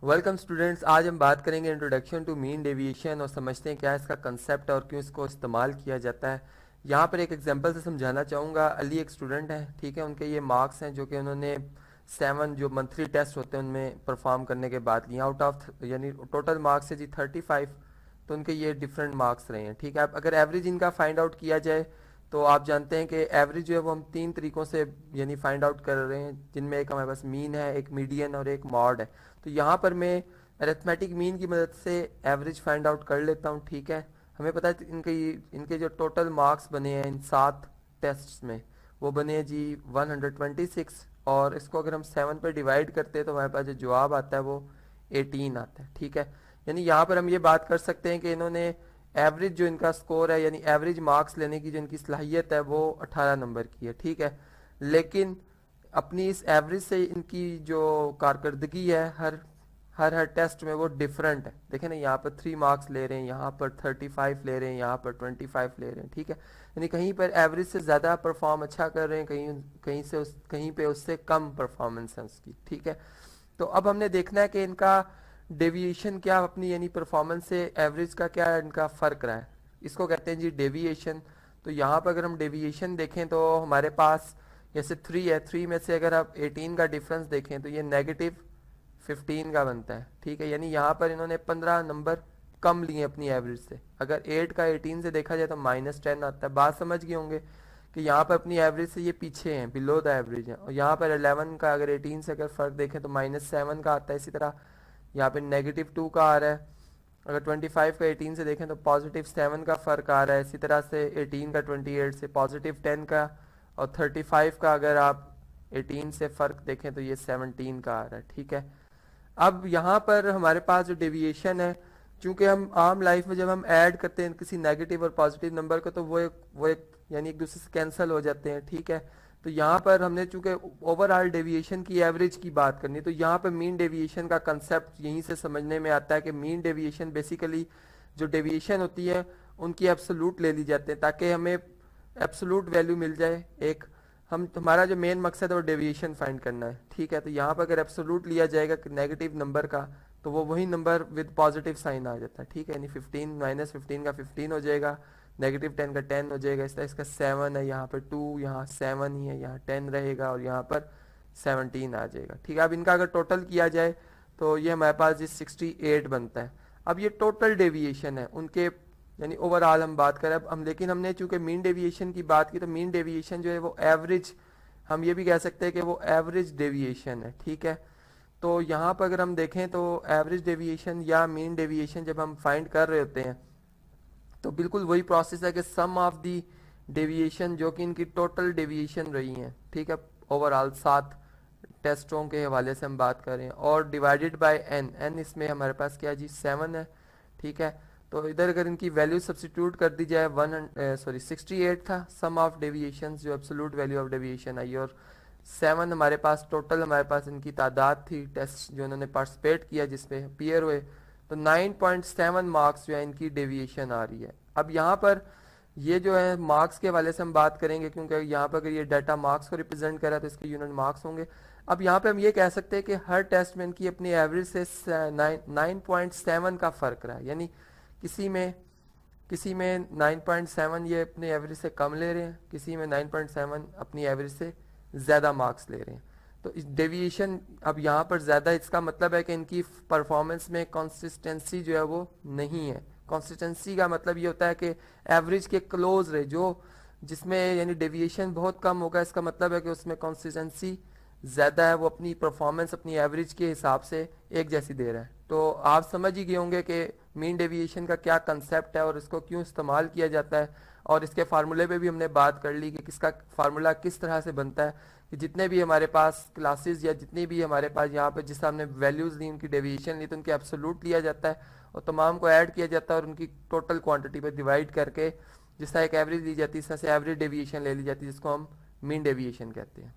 Welcome students. आज हम बात करेंगे इंट्रोडक्शन टू मीन डेविएशन और समझते हैं क्या है इसका कंसेप्ट और क्यों इसको इस्तेमाल किया जाता है। यहाँ पर एक एग्जांपल से समझाना चाहूँगा। अली एक स्टूडेंट है, ठीक है। उनके ये मार्क्स हैं जो कि उन्होंने 7 जो मंथली टेस्ट होते हैं उनमें परफॉर्म करने के बाद लिए। आउट ऑफ यानी टोटल मार्क्स है जी 35, तो उनके ये डिफरेंट मार्क्स रहे हैं, ठीक है। अब अगर एवरेज इनका फाइंड आउट किया जाए तो आप जानते हैं कि एवरेज जो है वो हम 3 तरीकों से यानी फाइंड आउट कर रहे हैं, जिनमें एक हमारे पास मीन है, एक मीडियन और एक मॉड है। तो यहाँ पर मैं अरिथमेटिक मीन की मदद से एवरेज फाइंड आउट कर लेता हूँ, ठीक है। हमें पता है इनके जो टोटल मार्क्स बने हैं इन 7 टेस्ट्स में, वो बने हैं जी 126। और इसको अगर हम 7 पर डिवाइड करते हैं तो हमारे पास जो जवाब आता है वो 18 आता है, ठीक है। यानी यहाँ पर हम ये बात कर सकते हैं कि इन्होंने एवरेज जो इनका स्कोर है यानी एवरेज मार्क्स लेने की जो इनकी सलाहियत है वो 18 नंबर की है, ठीक है। लेकिन अपनी इस एवरेज से इनकी जो कारकर्दगी है हर टेस्ट में वो डिफरेंट है। देखें ना, यहाँ पर 3 मार्क्स ले रहे हैं, यहाँ पर 35 ले रहे हैं, यहाँ पर 25 ले रहे हैं, ठीक है। यानी कहीं पर एवरेज से ज़्यादा परफॉर्म अच्छा कर रहे हैं, कहीं पे उससे कम परफॉर्मेंस है उसकी, ठीक है। तो अब हमने देखना है कि इनका डेविएशन क्या अपनी यानी परफॉर्मेंस से एवरेज का क्या इनका फ़र्क रहा है, इसको कहते हैं जी डेविएशन। तो यहाँ पर अगर हम डेविएशन देखें तो हमारे पास जैसे 3 है, 3 में से अगर आप 18 का डिफरेंस देखें तो ये -15 का बनता है, ठीक है। यानी यहाँ पर इन्होंने 15 नंबर कम लिए अपनी एवरेज से। अगर 8 का 18 से देखा जाए तो -10 आता है। बात समझ गए होंगे कि यहाँ पर अपनी एवरेज से ये पीछे हैं, बिलो द एवरेज है। और यहाँ पर 11 का अगर 18 से अगर फ़र्क देखें तो -7 का आता है। इसी तरह यहाँ पे -2 का आ रहा है। अगर 25 का 18 से देखें तो +7 का फ़र्क आ रहा है। इसी तरह से 18 का 28 से +10 का, और 35 का अगर आप 18 से फ़र्क देखें तो ये 17 का आ रहा है, ठीक है। अब यहाँ पर हमारे पास जो डेविएशन है, चूंकि हम आम लाइफ में जब हम ऐड करते हैं किसी नेगेटिव और पॉजिटिव नंबर को तो वो एक यानी एक दूसरे से कैंसिल हो जाते हैं, ठीक है। तो यहाँ पर हमने चूंकि ओवरऑल डेविएशन की एवरेज की बात करनी, तो यहाँ पर मीन डेविएशन का कंसेप्ट यहीं से समझने में आता है कि मीन डेविएशन बेसिकली जो डेविएशन होती है उनकी एब्सोलूट ले ली जाते हैं ताकि हमें एब्सोलूट वैल्यू मिल जाए। एक हमारा जो मेन मकसद है वो डेविएशन फाइंड करना है, ठीक है। तो यहाँ पर अगर एब्सोलूट लिया जाएगा नेगेटिव नंबर का तो वो वही नंबर विद पॉजिटिव साइन आ जाता है, ठीक है। यानी 15 -15 का 15 हो जाएगा, -10 का 10 हो जाएगा। इस तरह इसका 7 है, यहाँ पर 2, यहाँ 7 ही है, यहाँ 10 रहेगा और यहाँ पर 17 आ जाएगा, ठीक है। अब इनका अगर टोटल किया जाए तो ये हमारे पास जी 68 बनता है। अब ये टोटल डेविएशन है उनके यानी ओवरऑल हम बात करें। अब हम लेकिन हमने चूंकि मीन डेविएशन की बात की तो मीन डेविएशन जो है वो एवरेज, हम ये भी कह सकते हैं कि वो एवरेज डेविएशन है, ठीक है। तो यहाँ पर अगर हम देखें तो एवरेज डेविएशन या मीन डेविएशन जब हम फाइंड कर रहे होते हैं तो बिल्कुल वही प्रोसेस है कि सम ऑफ दी डेविएशन जो कि इनकी टोटल डेविएशन रही है, ठीक है, ओवरऑल 7 टेस्टों के हवाले से हम बात कर रहे हैं, और डिवाइडेड बाय एन। एन इसमें हमारे पास क्या जी 7 है, ठीक है। तो इधर अगर इनकी वैल्यू सब्सिट्यूट कर दी जाए 68 था सम ऑफ डेविएशन जो एब्सोलूट वैल्यू ऑफ डेविएशन आई, और 7 हमारे पास टोटल हमारे पास इनकी तादाद थी टेस्ट जो इन्होंने पार्टिसिपेट किया जिसमें अपीयर हुए। तो 9.7 मार्क्स जो है इनकी डेविएशन आ रही है। अब यहाँ पर ये जो है मार्क्स के हवाले से हम बात करेंगे क्योंकि यहाँ पर अगर ये डाटा मार्क्स को रिप्रेजेंट कर रहा है तो इसके यूनिट मार्क्स होंगे। अब यहाँ पे हम ये कह सकते हैं कि हर टेस्ट में इनकी अपनी एवरेज से 9.7 का फ़र्क रहा है। यानी किसी में किसी में 9.7 ये अपने एवरेज से कम ले रहे हैं, किसी में 9.7 अपनी एवरेज से ज़्यादा मार्क्स ले रहे हैं। तो इस डेविएशन अब यहाँ पर ज़्यादा, इसका मतलब है कि इनकी परफॉर्मेंस में कंसिस्टेंसी जो है वो नहीं है। कंसिस्टेंसी का मतलब ये होता है कि एवरेज के क्लोज रहे, जो जिसमें यानी डेविएशन बहुत कम होगा, इसका मतलब है कि उसमें कंसिस्टेंसी ज़्यादा है, वो अपनी परफॉर्मेंस अपनी एवरेज के हिसाब से एक जैसी दे रहा है। तो आप समझ ही गए होंगे कि मीन डेविएशन का क्या कंसेप्ट है और इसको क्यों इस्तेमाल किया जाता है। और इसके फार्मूले पे भी हमने बात कर ली कि किसका फार्मूला किस तरह से बनता है, कि जितने भी हमारे पास क्लासेस या जितनी भी हमारे पास यहाँ पे जिस हमने वैल्यूज़ ली उनकी डेविएशन ली तो उनके एब्सोल्यूट लिया जाता है और तमाम को ऐड किया जाता है और उनकी टोटल क्वांटिटी पे डिवाइड करके जिस तरह एक एवरेज ली जाती है इस तरह से एवरेज डेविएशन ले ली जाती है जिसको हम मीन डेविएशन कहते हैं।